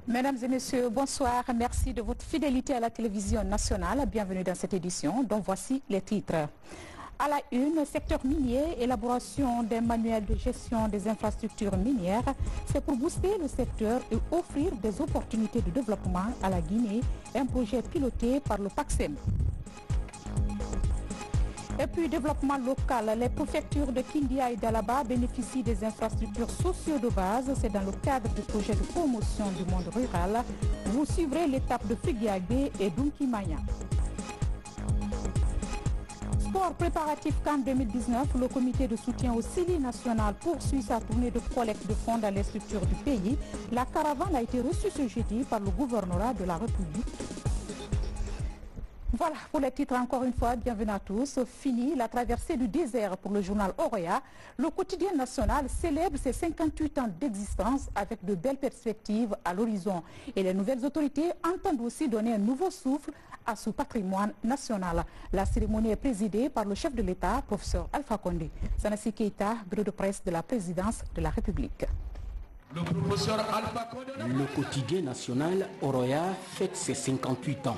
Mesdames et messieurs, bonsoir. Merci de votre fidélité à la télévision nationale. Bienvenue dans cette édition dont voici les titres. À la une, secteur minier, élaboration d'un manuel de gestion des infrastructures minières. C'est pour booster le secteur et offrir des opportunités de développement à la Guinée, un projet piloté par le PACSEM. Et puis, développement local, les préfectures de Kindia et d'Alaba bénéficient des infrastructures sociaux de base. C'est dans le cadre du projet de promotion du monde rural. Vous suivrez l'étape de Figiagbe et Dunkimaya. Sport préparatif CAN 2019, le comité de soutien au CILI national poursuit sa tournée de collecte de fonds dans les structures du pays. La caravane a été reçue ce jeudi par le gouvernorat de la République. Voilà pour les titres encore une fois, bienvenue à tous. Fini la traversée du désert pour le journal Oroya. Le quotidien national célèbre ses 58 ans d'existence avec de belles perspectives à l'horizon. Et les nouvelles autorités entendent aussi donner un nouveau souffle à ce patrimoine national. La cérémonie est présidée par le chef de l'État, professeur Alpha Condé. Sanassi Keïta, bureau de presse de la présidence de la République. Le quotidien national Oroya fête ses 58 ans.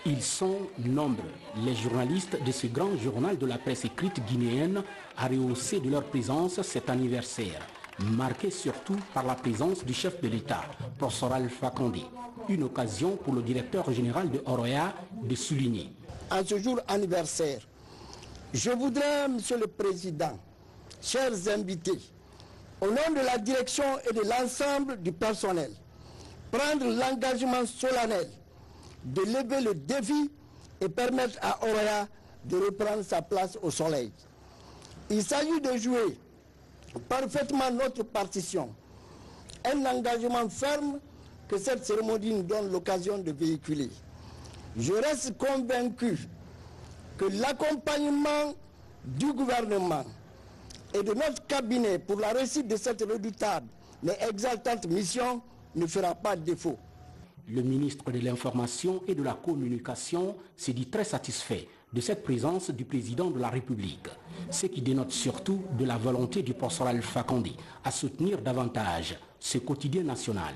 Ils sont nombreux, les journalistes de ce grand journal de la presse écrite guinéenne, à rehausser de leur présence cet anniversaire, marqué surtout par la présence du chef de l'État, professeur Alpha Condé. Une occasion pour le directeur général de Oroya de souligner. À ce jour anniversaire, je voudrais, Monsieur le Président, chers invités, au nom de la direction et de l'ensemble du personnel, prendre l'engagement solennel de lever le défi et permettre à Oroya de reprendre sa place au soleil. Il s'agit de jouer parfaitement notre partition, un engagement ferme que cette cérémonie nous donne l'occasion de véhiculer. Je reste convaincu que l'accompagnement du gouvernement et de notre cabinet pour la réussite de cette redoutable mais exaltante mission ne fera pas défaut. Le ministre de l'Information et de la Communication s'est dit très satisfait de cette présence du président de la République, ce qui dénote surtout de la volonté du professeur Alpha Condé à soutenir davantage ce quotidien national.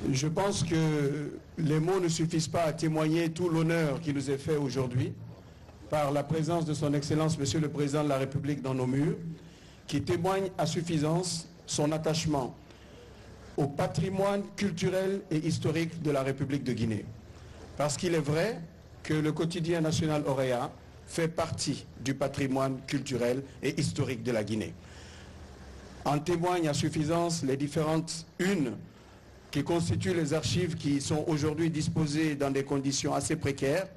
Je pense que les mots ne suffisent pas à témoigner tout l'honneur qui nous est fait aujourd'hui par la présence de son Excellence Monsieur le Président de la République dans nos murs, qui témoigne à suffisance son attachement au patrimoine culturel et historique de la République de Guinée. Parce qu'il est vrai que le quotidien national Oroya fait partie du patrimoine culturel et historique de la Guinée. En témoignent à suffisance les différentes unes qui constituent les archives qui sont aujourd'hui disposées dans des conditions assez précaires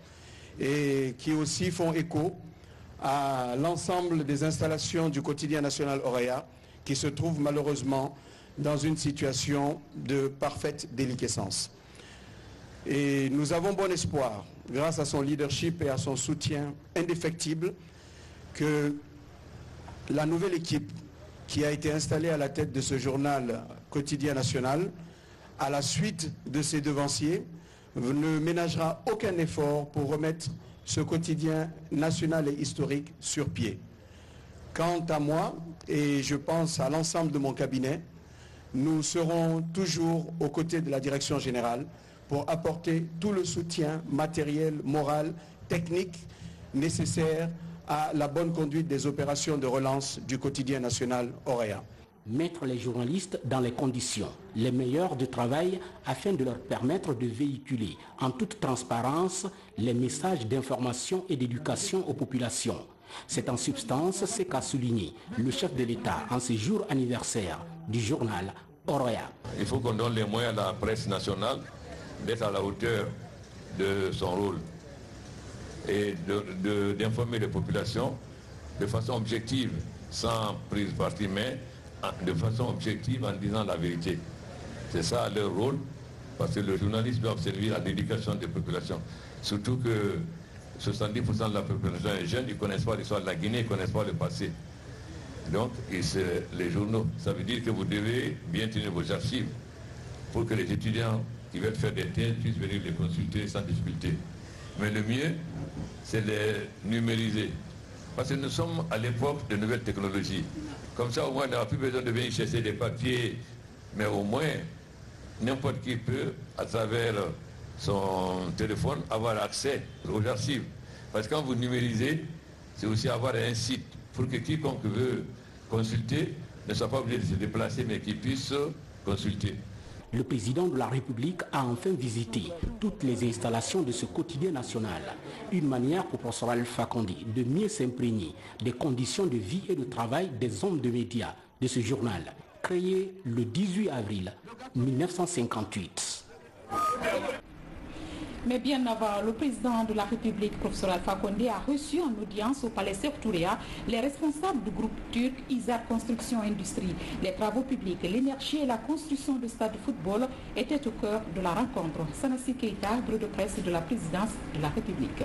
et qui aussi font écho à l'ensemble des installations du quotidien national Oroya qui se trouvent malheureusement dans une situation de parfaite déliquescence. Et nous avons bon espoir, grâce à son leadership et à son soutien indéfectible, que la nouvelle équipe qui a été installée à la tête de ce journal quotidien national, à la suite de ses devanciers, ne ménagera aucun effort pour remettre ce quotidien national et historique sur pied. Quant à moi, et je pense à l'ensemble de mon cabinet, nous serons toujours aux côtés de la direction générale pour apporter tout le soutien matériel, moral, technique nécessaire à la bonne conduite des opérations de relance du quotidien national Oroya. Mettre les journalistes dans les conditions les meilleures de travail afin de leur permettre de véhiculer en toute transparence les messages d'information et d'éducation aux populations. C'est en substance ce qu'a souligné le chef de l'État en ce jour anniversaire du journal Oroya. Il faut qu'on donne les moyens à la presse nationale d'être à la hauteur de son rôle et d'informer les populations de façon objective, sans prise parti, mais de façon objective en disant la vérité. C'est ça leur rôle, parce que le journaliste doit servir à l'éducation des populations. Surtout que 70% de la population est jeune, ils ne connaissent pas l'histoire de la Guinée, ils ne connaissent pas le passé. Donc, les journaux, ça veut dire que vous devez bien tenir vos archives pour que les étudiants qui veulent faire des thèses puissent venir les consulter sans difficulté. Mais le mieux, c'est de les numériser. Parce que nous sommes à l'époque de nouvelles technologies. Comme ça, au moins, on n'aura plus besoin de venir chercher des papiers, mais au moins, n'importe qui peut, à travers son téléphone, avoir accès aux archives. Parce que quand vous numérisez, c'est aussi avoir un site pour que quiconque veut consulter ne soit pas obligé de se déplacer, mais qu'il puisse consulter. Le président de la République a enfin visité toutes les installations de ce quotidien national. Une manière pour professeur Alpha Condé de mieux s'imprégner des conditions de vie et de travail des hommes de médias de ce journal, créé le 18 avril 1958. Mais bien avant, le président de la République, professeur Alpha Condé, a reçu en audience au palais Sékou Touré les responsables du groupe turc Hisar Construction Industrie. Les travaux publics, l'énergie et la construction de stades de football étaient au cœur de la rencontre. Sanassi Keïta, bureau de presse de la présidence de la République.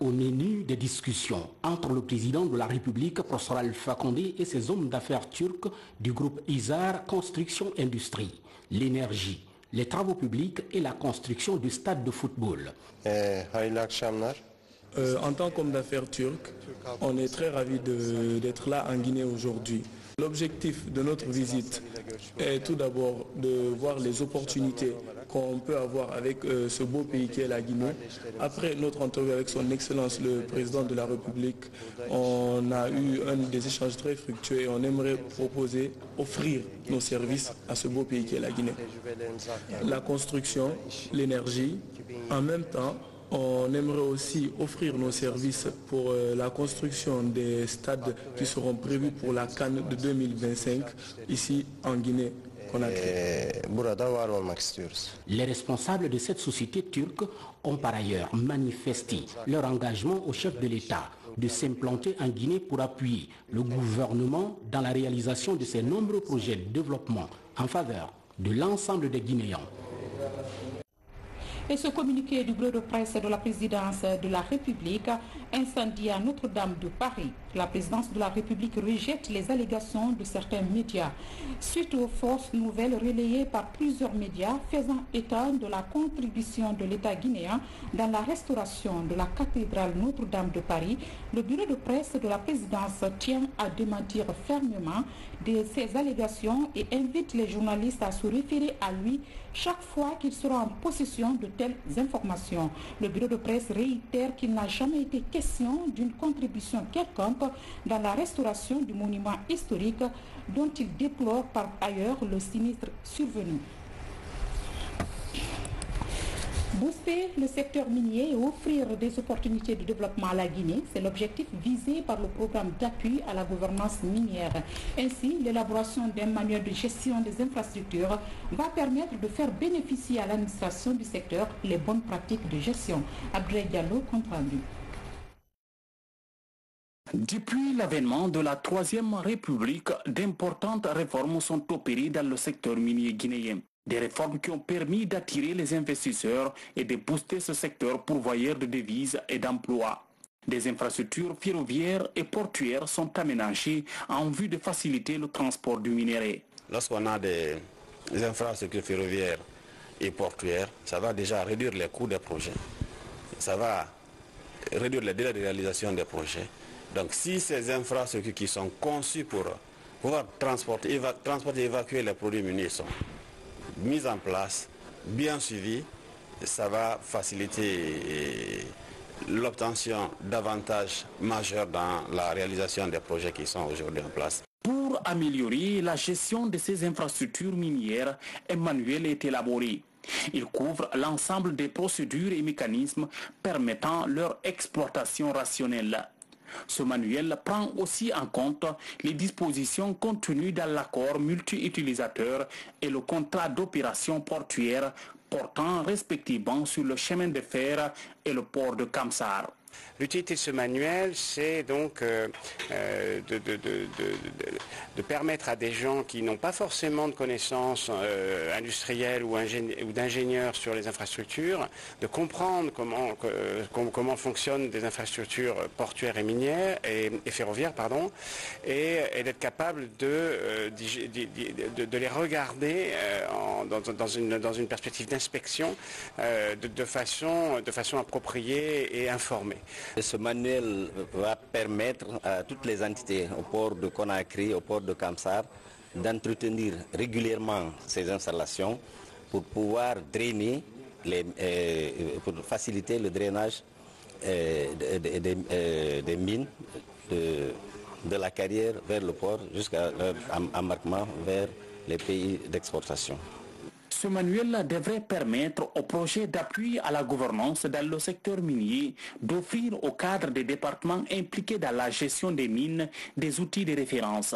Au menu des discussions entre le président de la République, professeur Alpha Condé, et ses hommes d'affaires turcs du groupe Hisar Construction Industrie, l'énergie, les travaux publics et la construction du stade de football. En tant qu'homme d'affaires turc, on est très ravis d'être là en Guinée aujourd'hui. L'objectif de notre visite est tout d'abord de voir les opportunités qu'on peut avoir avec ce beau pays qui est la Guinée. Après notre entrevue avec son Excellence le Président de la République, on a eu des échanges très fructueux et on aimerait offrir nos services à ce beau pays qui est la Guinée. La construction, l'énergie, en même temps, on aimerait aussi offrir nos services pour la construction des stades qui seront prévus pour la CAN de 2025 ici en Guinée. Les responsables de cette société turque ont par ailleurs manifesté leur engagement au chef de l'État de s'implanter en Guinée pour appuyer le gouvernement dans la réalisation de ces nombreux projets de développement en faveur de l'ensemble des Guinéens. Et ce communiqué du bureau de presse de la présidence de la République incendie à Notre-Dame de Paris. La présidence de la République rejette les allégations de certains médias. Suite aux fausses nouvelles relayées par plusieurs médias faisant état de la contribution de l'État guinéen dans la restauration de la cathédrale Notre-Dame de Paris, le bureau de presse de la présidence tient à démentir fermement de ces allégations et invite les journalistes à se référer à lui chaque fois qu'il sera en possession de telles informations. Le bureau de presse réitère qu'il n'a jamais été question d'une contribution quelconque dans la restauration du monument historique dont il déplore par ailleurs le sinistre survenu. Booster le secteur minier et offrir des opportunités de développement à la Guinée, c'est l'objectif visé par le programme d'appui à la gouvernance minière. Ainsi, l'élaboration d'un manuel de gestion des infrastructures va permettre de faire bénéficier à l'administration du secteur les bonnes pratiques de gestion. Abdoulaye Diallo, compte rendu. Depuis l'avènement de la Troisième République, d'importantes réformes sont opérées dans le secteur minier guinéen. Des réformes qui ont permis d'attirer les investisseurs et de booster ce secteur pourvoyeur de devises et d'emplois. Des infrastructures ferroviaires et portuaires sont aménagées en vue de faciliter le transport du minerai. Lorsqu'on a des infrastructures ferroviaires et portuaires, ça va déjà réduire les coûts des projets. Ça va réduire les délais de réalisation des projets. Donc si ces infrastructures qui sont conçues pour pouvoir transporter et évacuer les produits miniers sont mises en place, bien suivies, ça va faciliter l'obtention d'avantages majeurs dans la réalisation des projets qui sont aujourd'hui en place. Pour améliorer la gestion de ces infrastructures minières, un manuel est élaboré. Il couvre l'ensemble des procédures et mécanismes permettant leur exploitation rationnelle. Ce manuel prend aussi en compte les dispositions contenues dans l'accord multi-utilisateur et le contrat d'opération portuaire portant respectivement sur le chemin de fer et le port de Kamsar. L'utilité de ce manuel, c'est donc de permettre à des gens qui n'ont pas forcément de connaissances industrielles ou d'ingénieurs sur les infrastructures, de comprendre comment fonctionnent des infrastructures portuaires et minières et ferroviaires, et d'être capable de les regarder dans une perspective d'inspection de façon appropriée et informée. Ce manuel va permettre à toutes les entités, au port de Conakry, au port de Kamsar, d'entretenir régulièrement ces installations pour pouvoir drainer, pour faciliter le drainage des mines de la carrière vers le port jusqu'à leur embarquement vers les pays d'exportation. Ce manuel devrait permettre au projet d'appui à la gouvernance dans le secteur minier d'offrir au cadre des départements impliqués dans la gestion des mines des outils de référence.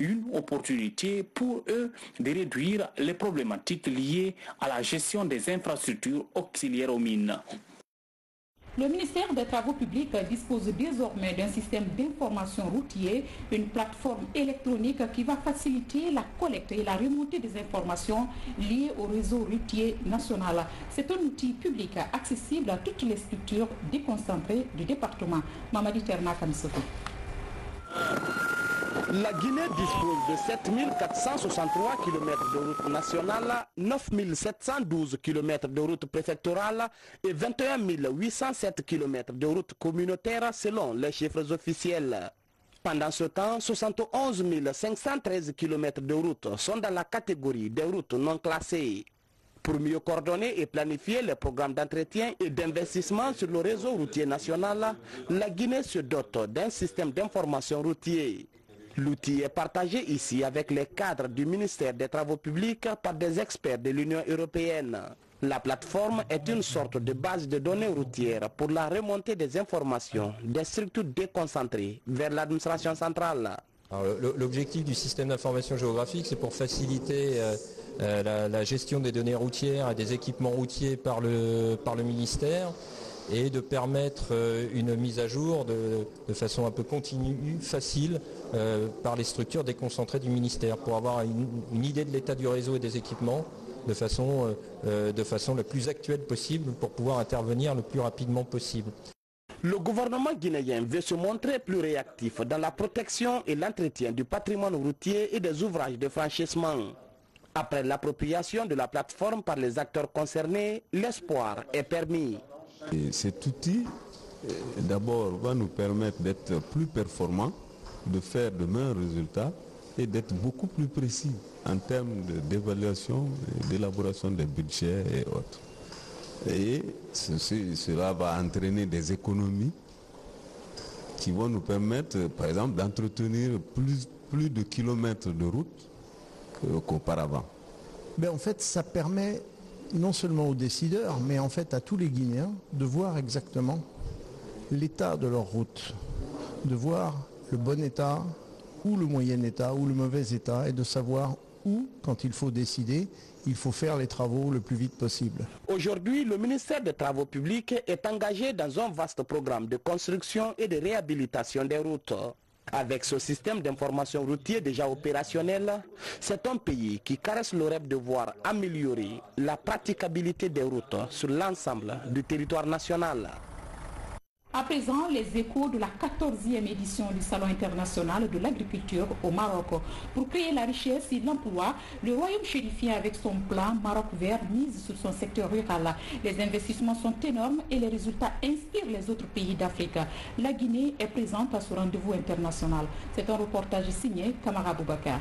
Une opportunité pour eux de réduire les problématiques liées à la gestion des infrastructures auxiliaires aux mines. Le ministère des Travaux publics dispose désormais d'un système d'information routier, une plateforme électronique qui va faciliter la collecte et la remontée des informations liées au réseau routier national. C'est un outil public accessible à toutes les structures déconcentrées du département. Mamadi Terna Kamsoto. La Guinée dispose de 7463 km de route nationale, 9712 km de route préfectorale et 21 807 km de route communautaire selon les chiffres officiels. Pendant ce temps, 71 513 km de route sont dans la catégorie des routes non classées. Pour mieux coordonner et planifier les programmes d'entretien et d'investissement sur le réseau routier national, la Guinée se dote d'un système d'information routier. L'outil est partagé ici avec les cadres du ministère des Travaux publics par des experts de l'Union européenne. La plateforme est une sorte de base de données routières pour la remontée des informations des structures déconcentrées vers l'administration centrale. L'objectif du système d'information géographique, c'est pour faciliter la gestion des données routières et des équipements routiers par le ministère, et de permettre une mise à jour de façon un peu continue, facile, par les structures déconcentrées du ministère, pour avoir une idée de l'état du réseau et des équipements de façon la plus actuelle possible, pour pouvoir intervenir le plus rapidement possible. Le gouvernement guinéen veut se montrer plus réactif dans la protection et l'entretien du patrimoine routier et des ouvrages de franchissement. Après l'appropriation de la plateforme par les acteurs concernés, l'espoir est permis. Et cet outil, d'abord, va nous permettre d'être plus performants, de faire de meilleurs résultats et d'être beaucoup plus précis en termes d'évaluation et d'élaboration des budgets et autres. Et cela va entraîner des économies qui vont nous permettre, par exemple, d'entretenir plus de kilomètres de route qu'auparavant. Ben, en fait, ça permet non seulement aux décideurs, mais en fait à tous les Guinéens de voir exactement l'état de leur route, de voir le bon état ou le moyen état ou le mauvais état, et de savoir où, quand il faut décider, il faut faire les travaux le plus vite possible. Aujourd'hui, le ministère des Travaux publics est engagé dans un vaste programme de construction et de réhabilitation des routes. Avec ce système d'information routier déjà opérationnel, c'est un pays qui caresse le rêve de voir améliorer la praticabilité des routes sur l'ensemble du territoire national. À présent, les échos de la 14e édition du Salon international de l'agriculture au Maroc. Pour créer la richesse et l'emploi, le royaume chérifien avec son plan Maroc vert mise sur son secteur rural. Les investissements sont énormes et les résultats inspirent les autres pays d'Afrique. La Guinée est présente à ce rendez-vous international. C'est un reportage signé Kamara Boubacar.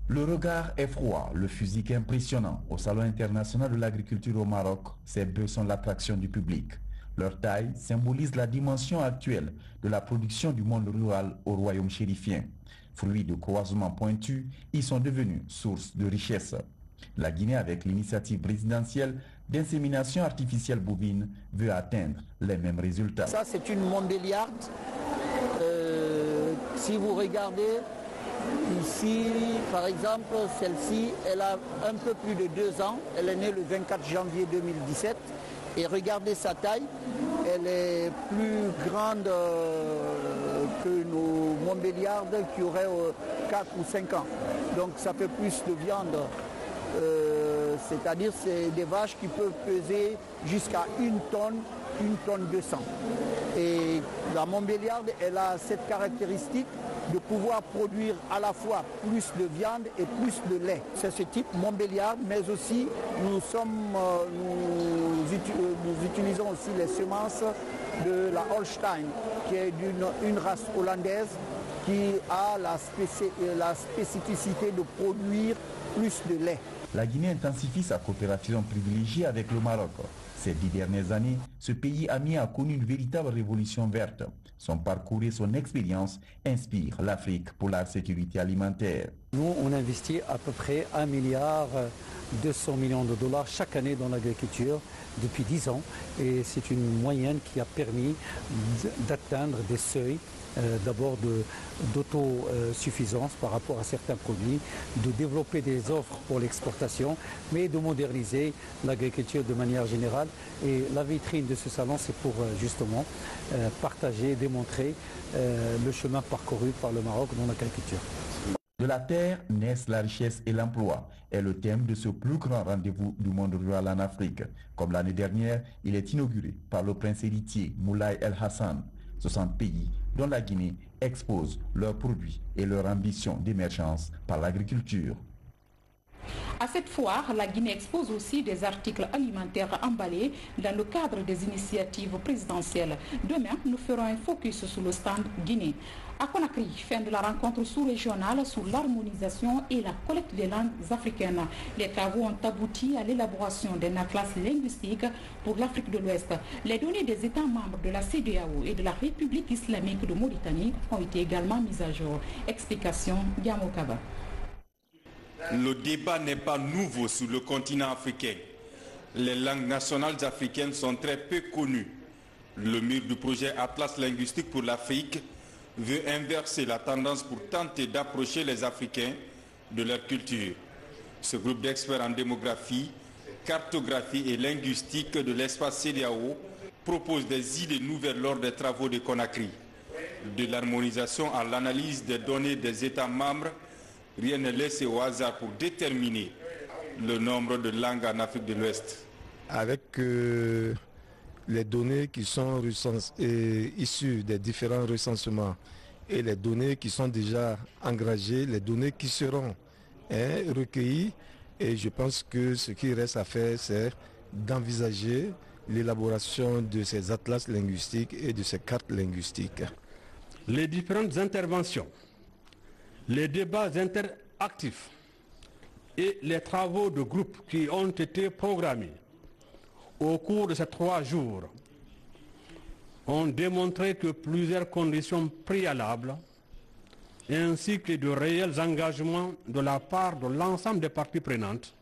Le regard est froid, le physique impressionnant. Au Salon international de l'agriculture au Maroc, ces bœufs sont l'attraction du public. Leur taille symbolise la dimension actuelle de la production du monde rural au royaume chérifien. Fruits de croisements pointus, ils sont devenus source de richesse. La Guinée, avec l'initiative présidentielle d'insémination artificielle bovine, veut atteindre les mêmes résultats. Ça, c'est une Montbéliarde. Si vous regardez ici, par exemple, celle-ci, elle a un peu plus de 2 ans. Elle est née le 24 janvier 2017. Et regardez sa taille, elle est plus grande que nos Montbéliardes qui auraient 4 ou 5 ans. Donc ça fait plus de viande. C'est-à-dire c'est des vaches qui peuvent peser jusqu'à 1 tonne 200. Et la Montbéliarde, elle a cette caractéristique de pouvoir produire à la fois plus de viande et plus de lait. C'est ce type Montbéliarde, mais aussi nous utilisons aussi les semences de la Holstein, qui est une race hollandaise qui a la spécificité de produire plus de lait. La Guinée intensifie sa coopération privilégiée avec le Maroc. Ces 10 dernières années, ce pays ami a connu une véritable révolution verte. Son parcours et son expérience inspirent l'Afrique pour la sécurité alimentaire. Nous, on investit à peu près 1,2 milliard de dollars chaque année dans l'agriculture depuis 10 ans. Et c'est une moyenne qui a permis d'atteindre des seuils d'abord d'autosuffisance par rapport à certains produits, de développer des offres pour l'exportation, mais de moderniser l'agriculture de manière générale. Et la vitrine de ce salon, c'est pour justement partager, démontrer le chemin parcouru par le Maroc dans l'agriculture. De la terre naissent la richesse et l'emploi est le thème de ce plus grand rendez-vous du monde rural en Afrique. Comme l'année dernière, il est inauguré par le prince héritier Moulay El Hassan. 60 pays, dont la Guinée, exposent leurs produits et leur ambition d'émergence par l'agriculture. À cette foire, la Guinée expose aussi des articles alimentaires emballés dans le cadre des initiatives présidentielles. Demain, nous ferons un focus sur le stand Guinée. À Conakry, fin de la rencontre sous-régionale sur l'harmonisation et la collecte des langues africaines. Les travaux ont abouti à l'élaboration d'un atlas linguistique pour l'Afrique de l'Ouest. Les données des États membres de la CEDEAO et de la République islamique de Mauritanie ont été également mises à jour. Explication Diamo Kaba. Le débat n'est pas nouveau sur le continent africain. Les langues nationales africaines sont très peu connues. Le mur du projet Atlas linguistique pour l'Afrique veut inverser la tendance pour tenter d'approcher les Africains de leur culture. Ce groupe d'experts en démographie, cartographie et linguistique de l'espace CEDEAO propose des idées nouvelles lors des travaux de Conakry. De l'harmonisation à l'analyse des données des États membres, rien n'est laissé au hasard pour déterminer le nombre de langues en Afrique de l'Ouest. Avec les données qui sont issues des différents recensements et les données qui sont déjà engagées, les données qui seront recueillies, et je pense que ce qui reste à faire, c'est d'envisager l'élaboration de ces atlas linguistiques et de ces cartes linguistiques. Les différentes interventions, les débats interactifs et les travaux de groupe qui ont été programmés au cours de ces 3 jours ont démontré que plusieurs conditions préalables ainsi que de réels engagements de la part de l'ensemble des parties prenantes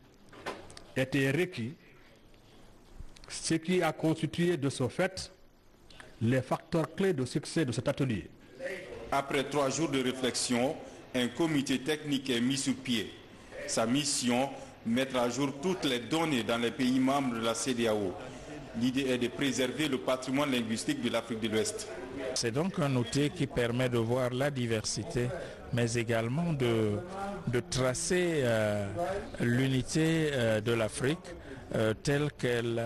étaient requis, ce qui a constitué de ce fait les facteurs clés de succès de cet atelier. Après 3 jours de réflexion, un comité technique est mis sur pied. Sa mission, mettre à jour toutes les données dans les pays membres de la CEDEAO. L'idée est de préserver le patrimoine linguistique de l'Afrique de l'Ouest. C'est donc un outil qui permet de voir la diversité, mais également de tracer l'unité de l'Afrique telle qu'elle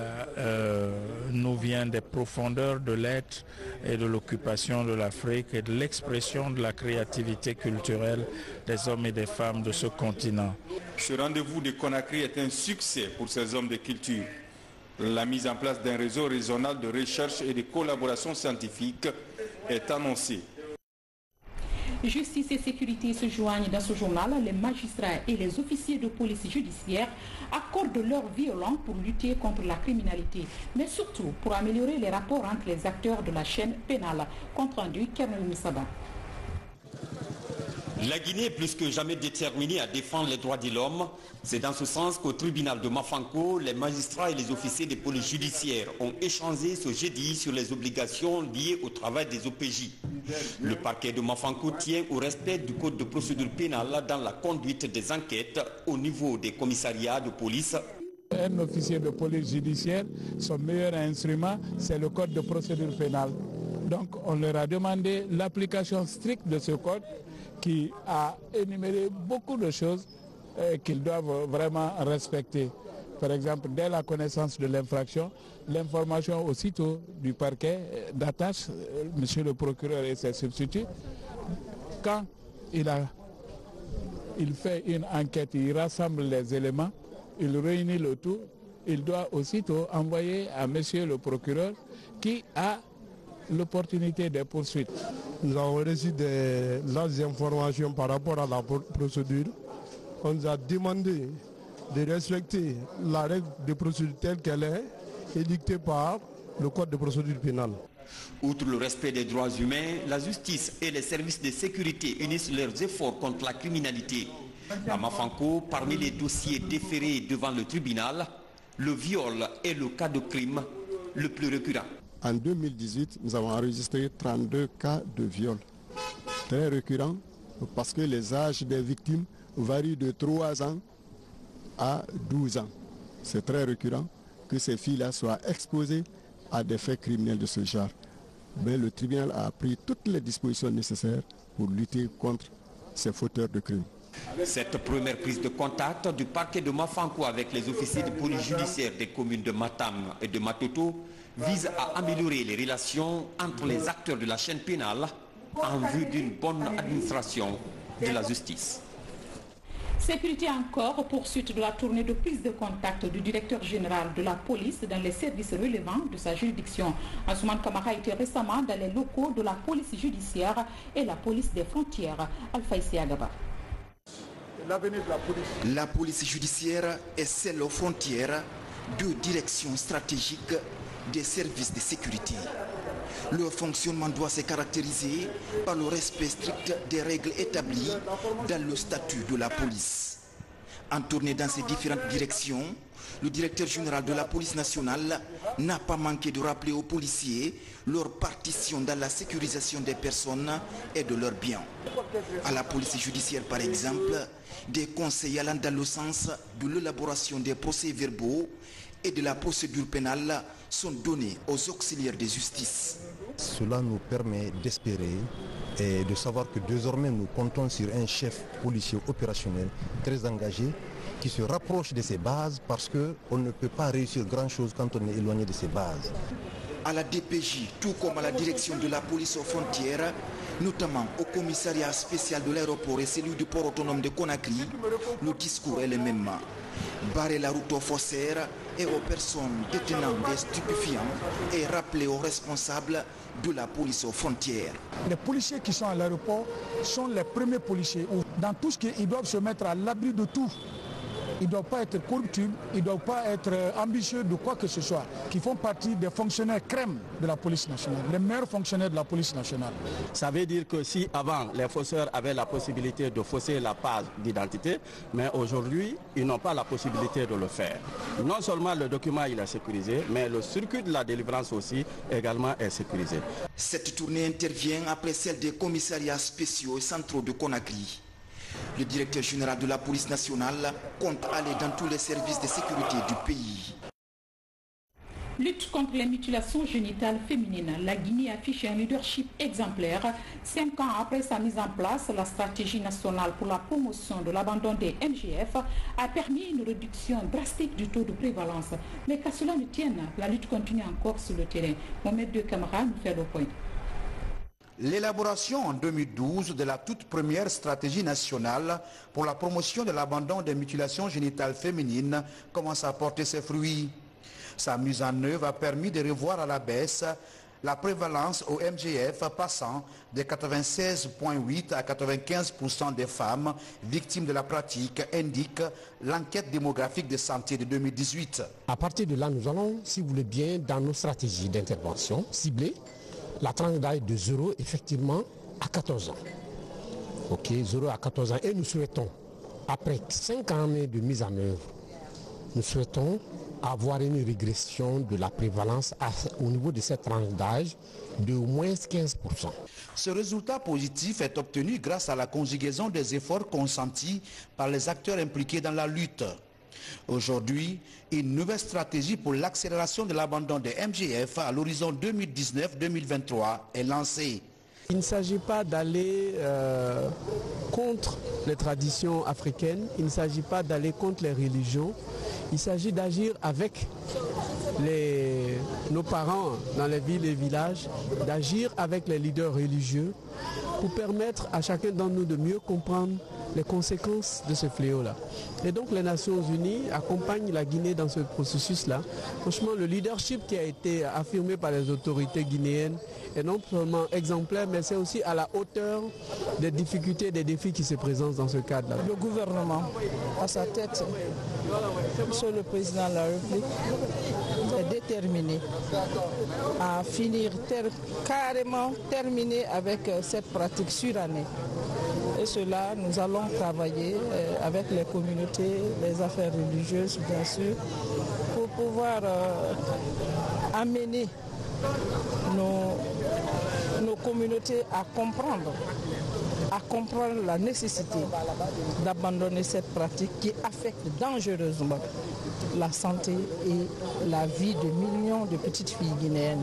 nous vient des profondeurs de l'être et de l'occupation de l'Afrique et de l'expression de la créativité culturelle des hommes et des femmes de ce continent. Ce rendez-vous de Conakry est un succès pour ces hommes de culture. La mise en place d'un réseau régional de recherche et de collaboration scientifique est annoncée. Justice et sécurité se joignent dans ce journal. Les magistrats et les officiers de police judiciaire accordent leur violon pour lutter contre la criminalité, mais surtout pour améliorer les rapports entre les acteurs de la chaîne pénale. Compte rendu, Kernel Moussaba. La Guinée est plus que jamais déterminée à défendre les droits de l'homme. C'est dans ce sens qu'au tribunal de Mafanko, les magistrats et les officiers de police judiciaire ont échangé ce jeudi sur les obligations liées au travail des OPJ. Le parquet de Mafanko tient au respect du code de procédure pénale dans la conduite des enquêtes au niveau des commissariats de police. Un officier de police judiciaire, son meilleur instrument, c'est le code de procédure pénale. Donc on leur a demandé l'application stricte de ce code qui a énuméré beaucoup de choses qu'ils doivent vraiment respecter. Par exemple, dès la connaissance de l'infraction, l'information aussitôt du parquet d'attache, monsieur le procureur et ses substituts, quand il fait une enquête, il rassemble les éléments, il réunit le tout, il doit aussitôt envoyer à monsieur le procureur qui a l'opportunité des poursuites. Nous avons reçu des larges informations par rapport à la procédure. On nous a demandé de respecter la règle de procédure telle qu'elle est édictée par le Code de procédure pénale. Outre le respect des droits humains, la justice et les services de sécurité unissent leurs efforts contre la criminalité. À Mafanko, parmi les dossiers déférés devant le tribunal, le viol est le cas de crime le plus récurrent. En 2018, nous avons enregistré 32 cas de viol. Très récurrents parce que les âges des victimes varient de 3 ans à 12 ans. C'est très récurrent que ces filles-là soient exposées à des faits criminels de ce genre. Mais le tribunal a pris toutes les dispositions nécessaires pour lutter contre ces fauteurs de crimes. Cette première prise de contact du parquet de Mafanko avec les officiers de police judiciaire des communes de Matam et de Matoto vise à améliorer les relations entre les acteurs de la chaîne pénale en vue d'une bonne administration de la justice. Sécurité encore, poursuite de la tournée de prise de contact du directeur général de la police dans les services relevant de sa juridiction. Ansoumane Kamara était récemment dans les locaux de la police judiciaire et la police des frontières. Alpha Agaba. La police judiciaire est celle aux frontières de direction stratégique des services de sécurité. Leur fonctionnement doit se caractériser par le respect strict des règles établies dans le statut de la police. En tournée dans ces différentes directions, le directeur général de la police nationale n'a pas manqué de rappeler aux policiers leur partition dans la sécurisation des personnes et de leurs biens. À la police judiciaire, par exemple, des conseils allant dans le sens de l'élaboration des procès-verbaux et de la procédure pénale sont donnés aux auxiliaires de justice. Cela nous permet d'espérer et de savoir que désormais nous comptons sur un chef policier opérationnel très engagé qui se rapproche de ses bases parce qu'on ne peut pas réussir grand-chose quand on est éloigné de ses bases. À la DPJ, tout comme à la direction de la police aux frontières, notamment au commissariat spécial de l'aéroport et celui du port autonome de Conakry, le discours est le même. Barrer la route aux faussaires et aux personnes détenant des stupéfiants et rappeler aux responsables de la police aux frontières. Les policiers qui sont à l'aéroport sont les premiers policiers. Dans tout ce qu'ils doivent se mettre à l'abri de tout. Ils ne doivent pas être corruptibles, ils ne doivent pas être ambitieux de quoi que ce soit, qui font partie des fonctionnaires crème de la police nationale, les meilleurs fonctionnaires de la police nationale. Ça veut dire que si avant les fausseurs avaient la possibilité de fausser la page d'identité, mais aujourd'hui ils n'ont pas la possibilité de le faire. Non seulement le document il est sécurisé, mais le circuit de la délivrance aussi également est sécurisé. Cette tournée intervient après celle des commissariats spéciaux et centraux de Conakry. Le directeur général de la police nationale compte aller dans tous les services de sécurité du pays. Lutte contre les mutilations génitales féminines. La Guinée affiche un leadership exemplaire. 5 ans après sa mise en place, la stratégie nationale pour la promotion de l'abandon des MGF a permis une réduction drastique du taux de prévalence. Mais qu'à cela ne tienne, la lutte continue encore sur le terrain. Mohamed De Camara nous fait le point. L'élaboration en 2012 de la toute première stratégie nationale pour la promotion de l'abandon des mutilations génitales féminines commence à porter ses fruits. Sa mise en œuvre a permis de revoir à la baisse la prévalence au MGF passant de 96,8 à 95% des femmes victimes de la pratique, indique l'enquête démographique de santé de 2018. À partir de là, nous allons, si vous voulez bien, dans nos stratégies d'intervention ciblées, la tranche d'âge de 0 effectivement à 14 ans. Ok, 0 à 14 ans. Et nous souhaitons, après 5 années de mise en œuvre, nous souhaitons avoir une régression de la prévalence au niveau de cette tranche d'âge de au moins 15%. Ce résultat positif est obtenu grâce à la conjugaison des efforts consentis par les acteurs impliqués dans la lutte. Aujourd'hui, une nouvelle stratégie pour l'accélération de l'abandon des MGF à l'horizon 2019-2023 est lancée. Il ne s'agit pas d'aller contre les traditions africaines, il ne s'agit pas d'aller contre les religions, il s'agit d'agir avec nos parents dans les villes et villages, d'agir avec les leaders religieux pour permettre à chacun d'entre nous de mieux comprendre les conséquences de ce fléau-là. Et donc les Nations Unies accompagnent la Guinée dans ce processus-là. Franchement, le leadership qui a été affirmé par les autorités guinéennes est non seulement exemplaire, mais c'est aussi à la hauteur des difficultés et des défis qui se présentent dans ce cadre-là. Le gouvernement, à sa tête, Monsieur le Président de la République, est déterminé à finir carrément terminer avec cette pratique surannée. Et cela, nous allons travailler avec les communautés, les affaires religieuses, bien sûr, pour pouvoir amener nos communautés à comprendre la nécessité d'abandonner cette pratique qui affecte dangereusement la santé et la vie de millions de petites filles guinéennes.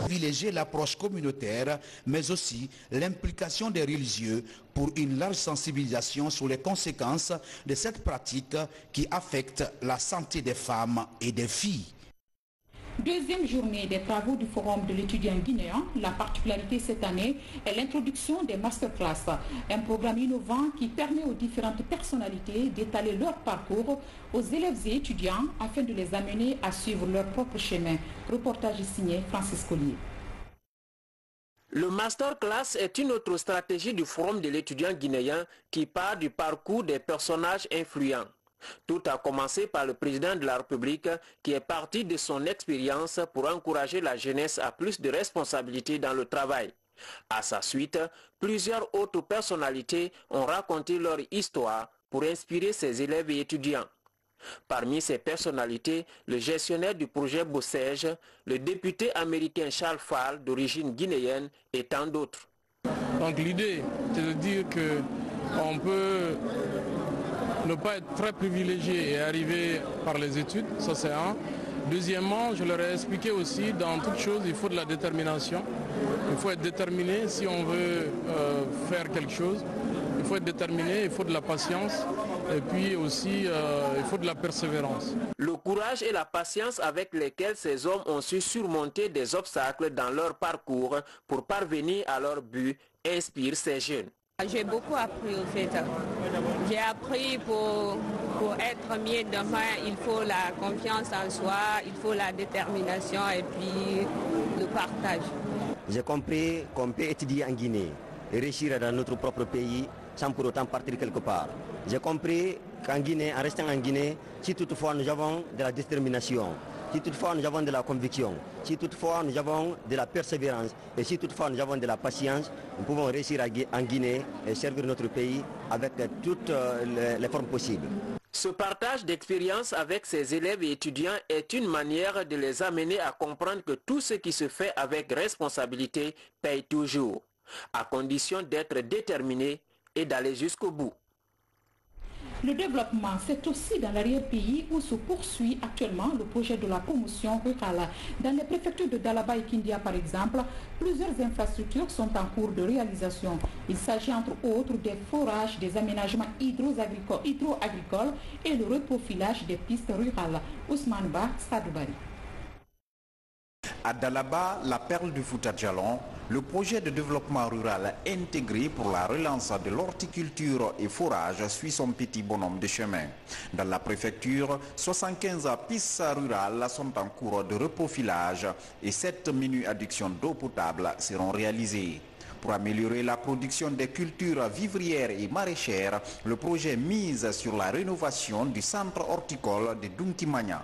Privilégier l'approche communautaire, mais aussi l'implication des religieux pour une large sensibilisation sur les conséquences de cette pratique qui affecte la santé des femmes et des filles. Deuxième journée des travaux du Forum de l'étudiant guinéen. La particularité cette année est l'introduction des masterclass, un programme innovant qui permet aux différentes personnalités d'étaler leur parcours aux élèves et étudiants afin de les amener à suivre leur propre chemin. Reportage signé Francis Collier. Le masterclass est une autre stratégie du Forum de l'étudiant guinéen qui part du parcours des personnages influents. Tout a commencé par le président de la République qui est parti de son expérience pour encourager la jeunesse à plus de responsabilités dans le travail. À sa suite, plusieurs autres personnalités ont raconté leur histoire pour inspirer ses élèves et étudiants. Parmi ces personnalités, le gestionnaire du projet Bossège, le député américain Charles Fall d'origine guinéenne et tant d'autres. Donc l'idée, c'est de dire qu'on peut ne pas être très privilégié et arriver par les études, ça c'est un. Deuxièmement, je leur ai expliqué aussi, dans toute chose, il faut de la détermination. Il faut être déterminé si on veut faire quelque chose. Il faut être déterminé, il faut de la patience et puis aussi il faut de la persévérance. Le courage et la patience avec lesquels ces hommes ont su surmonter des obstacles dans leur parcours pour parvenir à leur but inspirent ces jeunes. J'ai beaucoup appris au fait. J'ai appris pour être mieux demain, il faut la confiance en soi, il faut la détermination et puis le partage. J'ai compris qu'on peut étudier en Guinée et réussir dans notre propre pays sans pour autant partir quelque part. J'ai compris qu'en Guinée, en restant en Guinée, si toutefois nous avons de la détermination, si toutefois nous avons de la conviction, si toutefois nous avons de la persévérance et si toutefois nous avons de la patience, nous pouvons réussir en Guinée et servir notre pays avec toutes les formes possibles. Ce partage d'expérience avec ses élèves et étudiants est une manière de les amener à comprendre que tout ce qui se fait avec responsabilité paye toujours, à condition d'être déterminé et d'aller jusqu'au bout. Le développement, c'est aussi dans l'arrière-pays où se poursuit actuellement le projet de la promotion rurale. Dans les préfectures de Dalaba et Kindia, par exemple, plusieurs infrastructures sont en cours de réalisation. Il s'agit entre autres des forages, des aménagements hydro-agricoles et le reprofilage des pistes rurales. Ousmane Ba, Sadoubari. À Dalaba, la perle du Fouta Djallon, le projet de développement rural intégré pour la relance de l'horticulture et forage suit son petit bonhomme de chemin. Dans la préfecture, 75 pistes rurales sont en cours de reprofilage et 7 mini-adductions d'eau potable seront réalisées. Pour améliorer la production des cultures vivrières et maraîchères, le projet mise sur la rénovation du centre horticole de Duntimagna.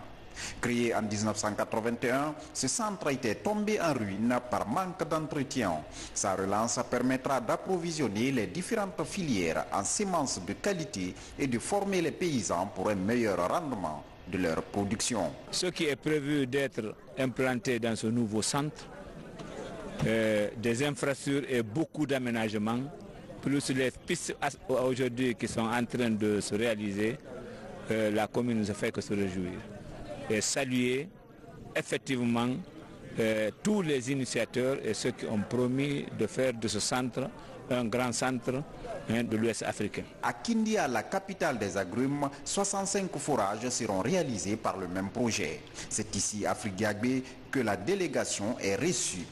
Créé en 1981, ce centre était tombé en ruine par manque d'entretien. Sa relance permettra d'approvisionner les différentes filières en semences de qualité et de former les paysans pour un meilleur rendement de leur production. Ce qui est prévu d'être implanté dans ce nouveau centre, des infrastructures et beaucoup d'aménagements, plus les pistes aujourd'hui qui sont en train de se réaliser, la commune ne fait que se réjouir. Et saluer effectivement tous les initiateurs et ceux qui ont promis de faire de ce centre un grand centre de l'Ouest africain. À Kindia, la capitale des agrumes, 65 forages seront réalisés par le même projet. C'est ici à Frigiagbé que la délégation est reçue.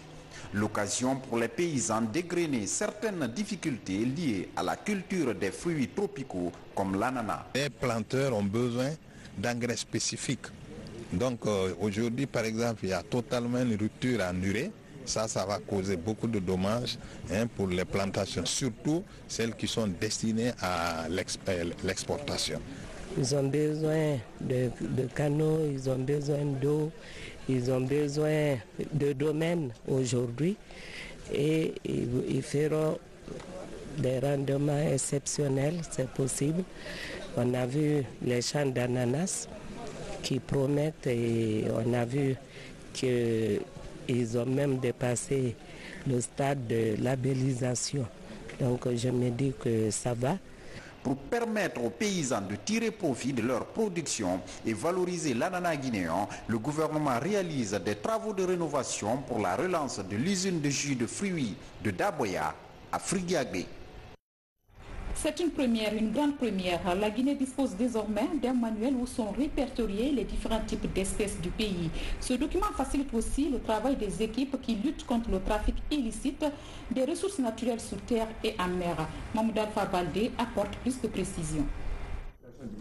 L'occasion pour les paysans d'égrener certaines difficultés liées à la culture des fruits tropicaux comme l'ananas. Les planteurs ont besoin d'engrais spécifiques. Donc aujourd'hui par exemple il y a totalement une rupture en urée. Ça va causer beaucoup de dommages pour les plantations, surtout celles qui sont destinées à l'exportation. Ils ont besoin de canaux, ils ont besoin d'eau, ils ont besoin de domaines aujourd'hui et ils feront des rendements exceptionnels, c'est possible. On a vu les champs d'ananas qui promettent et on a vu qu'ils ont même dépassé le stade de labellisation. Donc je me dis que ça va. Pour permettre aux paysans de tirer profit de leur production et valoriser l'ananas guinéen, le gouvernement réalise des travaux de rénovation pour la relance de l'usine de jus de fruits de Daboya à Frigiagbé. C'est une première, une grande première. La Guinée dispose désormais d'un manuel où sont répertoriés les différents types d'espèces du pays. Ce document facilite aussi le travail des équipes qui luttent contre le trafic illicite des ressources naturelles sur terre et en mer. Mahmoud Alpha Baldé apporte plus de précisions.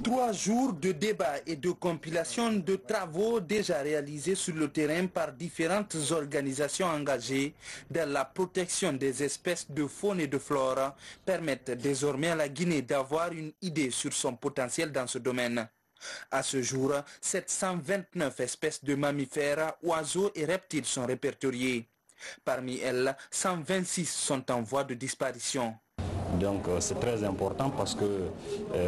3 jours de débats et de compilation de travaux déjà réalisés sur le terrain par différentes organisations engagées dans la protection des espèces de faune et de flore permettent désormais à la Guinée d'avoir une idée sur son potentiel dans ce domaine. À ce jour, 729 espèces de mammifères, oiseaux et reptiles sont répertoriées. Parmi elles, 126 sont en voie de disparition. Donc c'est très important parce que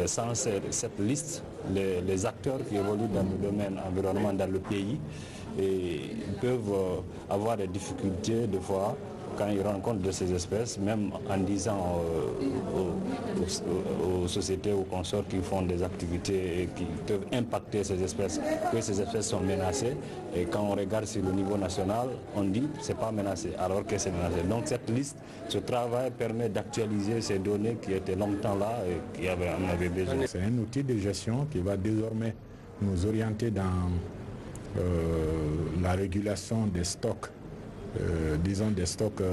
sans cette liste, les acteurs qui évoluent dans le domaine environnement dans le pays peuvent avoir des difficultés de fois quand ils rencontrent de ces espèces, même en disant aux sociétés, aux consorts qui font des activités et qui peuvent impacter ces espèces, que ces espèces sont menacées. Et quand on regarde sur le niveau national, on dit que ce n'est pas menacé, alors que c'est menacé. Donc cette liste, ce travail permet d'actualiser ces données qui étaient longtemps là et qui en avaient besoin. C'est un outil de gestion qui va désormais nous orienter dans la régulation des stocks. Disons des stocks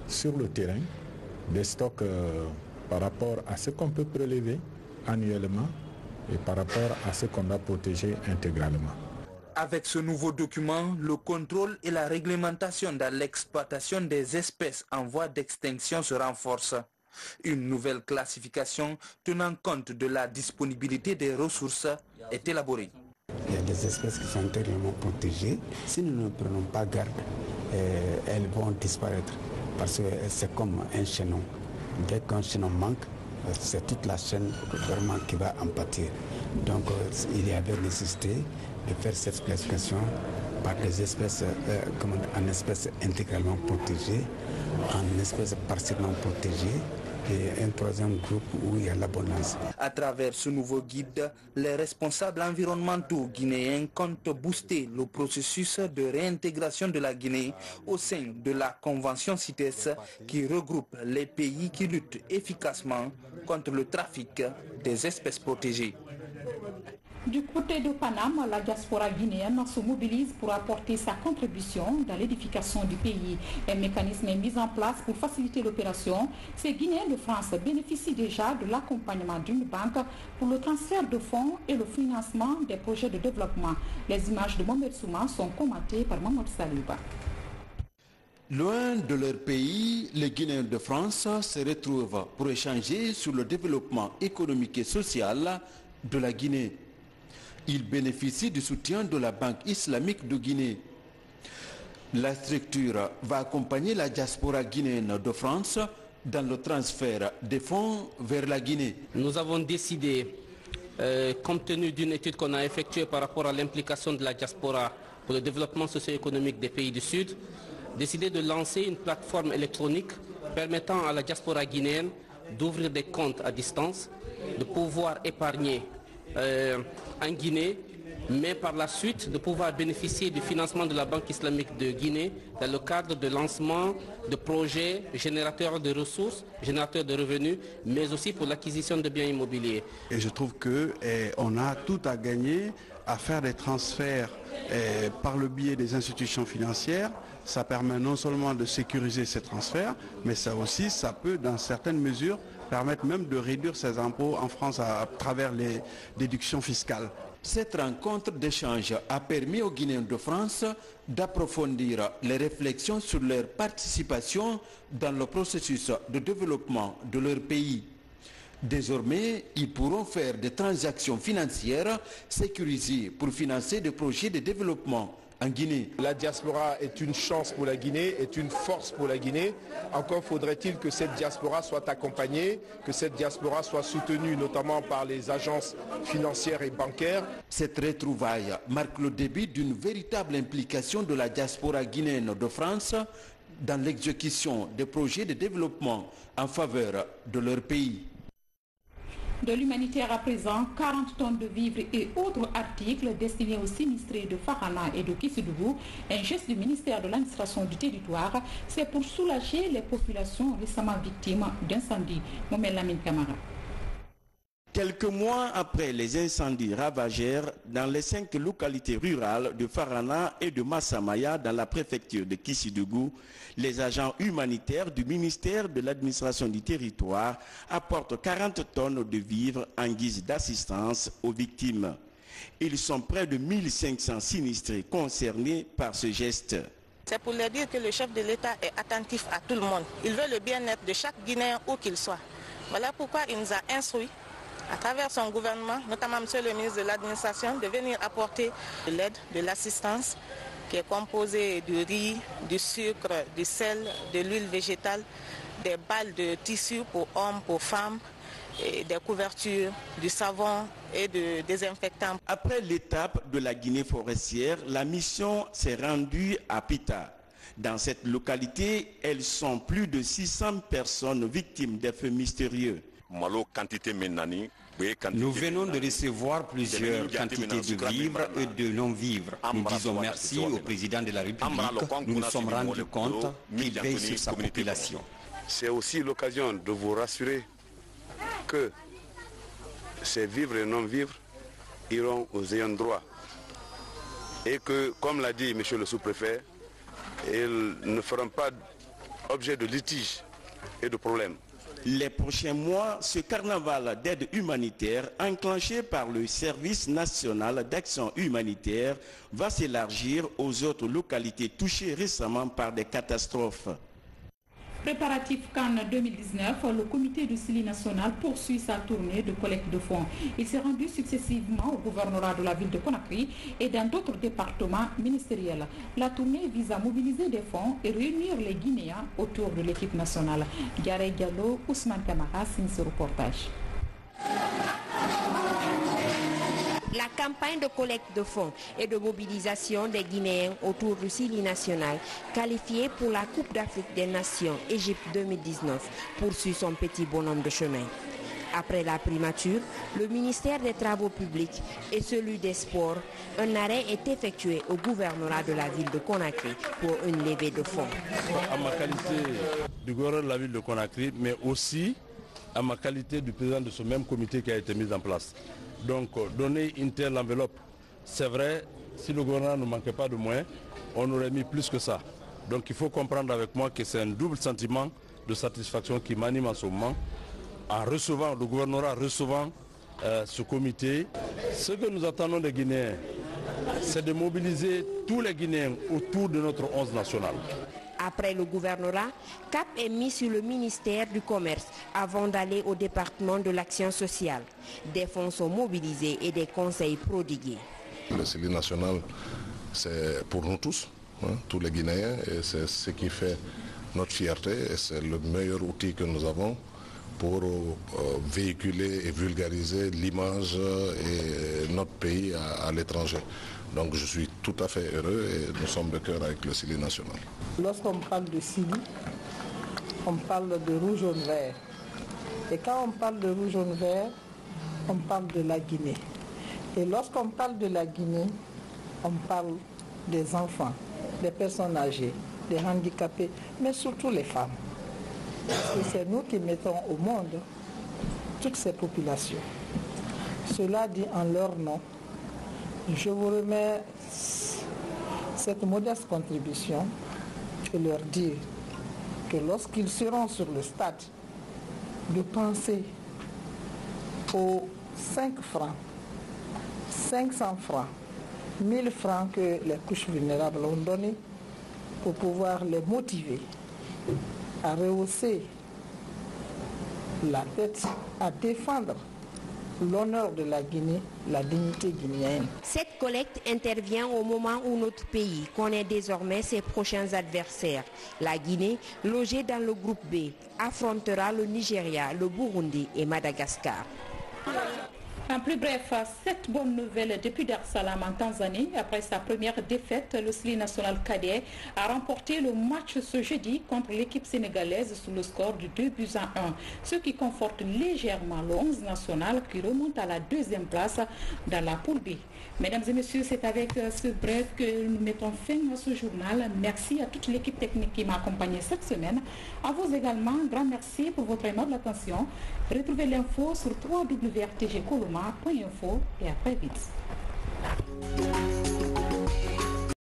sur le terrain, des stocks par rapport à ce qu'on peut prélever annuellement et par rapport à ce qu'on doit protéger intégralement. Avec ce nouveau document, le contrôle et la réglementation dans l'exploitation des espèces en voie d'extinction se renforcent. Une nouvelle classification tenant compte de la disponibilité des ressources est élaborée. Il y a des espèces qui sont intégralement protégées. Si nous ne prenons pas garde, elles vont disparaître parce que c'est comme un chaînon. Dès qu'un chaînon manque, c'est toute la chaîne vraiment qui va en pâtir. Donc il y avait nécessité de faire cette classification par des espèces, en espèces intégralement protégées, en espèces partiellement protégées, et un troisième groupe où il y a l'abondance. À travers ce nouveau guide, les responsables environnementaux guinéens comptent booster le processus de réintégration de la Guinée au sein de la Convention CITES qui regroupe les pays qui luttent efficacement contre le trafic des espèces protégées. Du côté de Paname, la diaspora guinéenne se mobilise pour apporter sa contribution dans l'édification du pays. Un mécanisme est mis en place pour faciliter l'opération. Ces Guinéens de France bénéficient déjà de l'accompagnement d'une banque pour le transfert de fonds et le financement des projets de développement. Les images de Mohamed Souma sont commentées par Mamadou Saliba. Loin de leur pays, les Guinéens de France se retrouvent pour échanger sur le développement économique et social de la Guinée. Ils bénéficient du soutien de la Banque islamique de Guinée. La structure va accompagner la diaspora guinéenne de France dans le transfert des fonds vers la Guinée. Nous avons décidé, compte tenu d'une étude qu'on a effectuée par rapport à l'implication de la diaspora pour le développement socio-économique des pays du Sud, décidé de lancer une plateforme électronique permettant à la diaspora guinéenne d'ouvrir des comptes à distance, de pouvoir épargner en Guinée, mais par la suite de pouvoir bénéficier du financement de la Banque islamique de Guinée dans le cadre de lancement de projets générateurs de ressources, générateurs de revenus, mais aussi pour l'acquisition de biens immobiliers. Et je trouve qu'on a tout à gagner à faire des transferts par le biais des institutions financières, ça permet non seulement de sécuriser ces transferts, mais ça peut dans certaines mesures permettre même de réduire ses impôts en France à travers les déductions fiscales. Cette rencontre d'échange a permis aux Guinéens de France d'approfondir les réflexions sur leur participation dans le processus de développement de leur pays. Désormais, ils pourront faire des transactions financières sécurisées pour financer des projets de développement en Guinée. La diaspora est une chance pour la Guinée, est une force pour la Guinée. Encore faudrait-il que cette diaspora soit accompagnée, que cette diaspora soit soutenue notamment par les agences financières et bancaires. Cette retrouvaille marque le début d'une véritable implication de la diaspora guinéenne de France dans l'exécution des projets de développement en faveur de leur pays. De l'humanitaire à présent, 40 tonnes de vivres et autres articles destinés aux sinistrés de Farana et de Kissidougou, un geste du ministère de l'administration du territoire, c'est pour soulager les populations récemment victimes d'incendies. Mohamed Lamine Camara. Quelques mois après les incendies ravageurs dans les 5 localités rurales de Farana et de Massamaya dans la préfecture de Kissidougou, les agents humanitaires du ministère de l'administration du territoire apportent 40 tonnes de vivres en guise d'assistance aux victimes. Ils sont près de 1500 sinistrés concernés par ce geste. C'est pour leur dire que le chef de l'État est attentif à tout le monde. Il veut le bien-être de chaque Guinéen où qu'il soit. Voilà pourquoi il nous a instruits à travers son gouvernement, notamment Monsieur le ministre de l'Administration, de venir apporter de l'aide, de l'assistance qui est composée du riz, du sucre, du sel, de l'huile végétale, des balles de tissu pour hommes, pour femmes, et des couvertures, du savon et de désinfectants. Après l'étape de la Guinée forestière, la mission s'est rendue à Pita. Dans cette localité, elles sont plus de 600 personnes victimes des feux mystérieux. Nous venons de recevoir plusieurs quantités de vivres et de non-vivres. Nous disons merci au président de la République. Nous nous sommes rendus compte qu'il veille sur sa population. C'est aussi l'occasion de vous rassurer que ces vivres et non-vivres iront aux ayants droit. Et que, comme l'a dit M. le sous-préfet, ils ne feront pas objet de litige et de problèmes. Les prochains mois, ce carnaval d'aide humanitaire enclenché par le Service national d'action humanitaire va s'élargir aux autres localités touchées récemment par des catastrophes. Préparatif Cannes 2019, le comité du CILI national poursuit sa tournée de collecte de fonds. Il s'est rendu successivement au gouvernorat de la ville de Conakry et dans d'autres départements ministériels. La tournée vise à mobiliser des fonds et réunir les Guinéens autour de l'équipe nationale. Gare Diallo, Ousmane Kamara signe ce reportage. La campagne de collecte de fonds et de mobilisation des Guinéens autour du CILI national, qualifié pour la Coupe d'Afrique des Nations Égypte 2019, poursuit son petit bonhomme de chemin. Après la primature, le ministère des Travaux publics et celui des Sports, un arrêt est effectué au gouvernorat de la ville de Conakry pour une levée de fonds. À ma qualité du gouverneur de la ville de Conakry, mais aussi à ma qualité du président de ce même comité qui a été mis en place. Donc donner une telle enveloppe, c'est vrai, si le gouvernement ne manquait pas de moyens, on aurait mis plus que ça. Donc il faut comprendre avec moi que c'est un double sentiment de satisfaction qui m'anime en ce moment. En recevant, le gouvernorat recevant ce comité, ce que nous attendons des Guinéens, c'est de mobiliser tous les Guinéens autour de notre 11 national. Après le gouvernorat, cap est mis sur le ministère du Commerce avant d'aller au département de l'action sociale. Des fonds sont mobilisés et des conseils prodigués. Le CILI national, c'est pour nous tous, tous les Guinéens, et c'est ce qui fait notre fierté et c'est le meilleur outil que nous avons pour véhiculer et vulgariser l'image et notre pays à l'étranger. Donc je suis tout à fait heureux et nous sommes de cœur avec le CILI national. Lorsqu'on parle de CILI, on parle de rouge, jaune, vert. Et quand on parle de rouge, jaune, vert, on parle de la Guinée. Et lorsqu'on parle de la Guinée, on parle des enfants, des personnes âgées, des handicapés, mais surtout les femmes. Parce que c'est nous qui mettons au monde toutes ces populations. Cela dit en leur nom Je vous remets cette modeste contribution et leur dire que lorsqu'ils seront sur le stade, de penser aux 5 francs, 500 francs, 1000 francs que les couches vulnérables ont donnés pour pouvoir les motiver à rehausser la tête, à défendre l'honneur de la Guinée, la dignité guinéenne. Cette collecte intervient au moment où notre pays connaît désormais ses prochains adversaires. La Guinée, logée dans le groupe B, affrontera le Nigeria, le Burundi et Madagascar. En plus bref, cette bonne nouvelle depuis Dar es Salaam en Tanzanie. Après sa première défaite, le SLI national cadet a remporté le match ce jeudi contre l'équipe sénégalaise sous le score de 2-1, ce qui conforte légèrement le 11 national qui remonte à la 2e place dans la poule B. Mesdames et messieurs, c'est avec ce bref que nous mettons fin à ce journal. Merci à toute l'équipe technique qui m'a accompagné cette semaine. À vous également, grand merci pour votre aimable attention. Retrouvez l'info sur www.rtgcoloma.info et à très vite.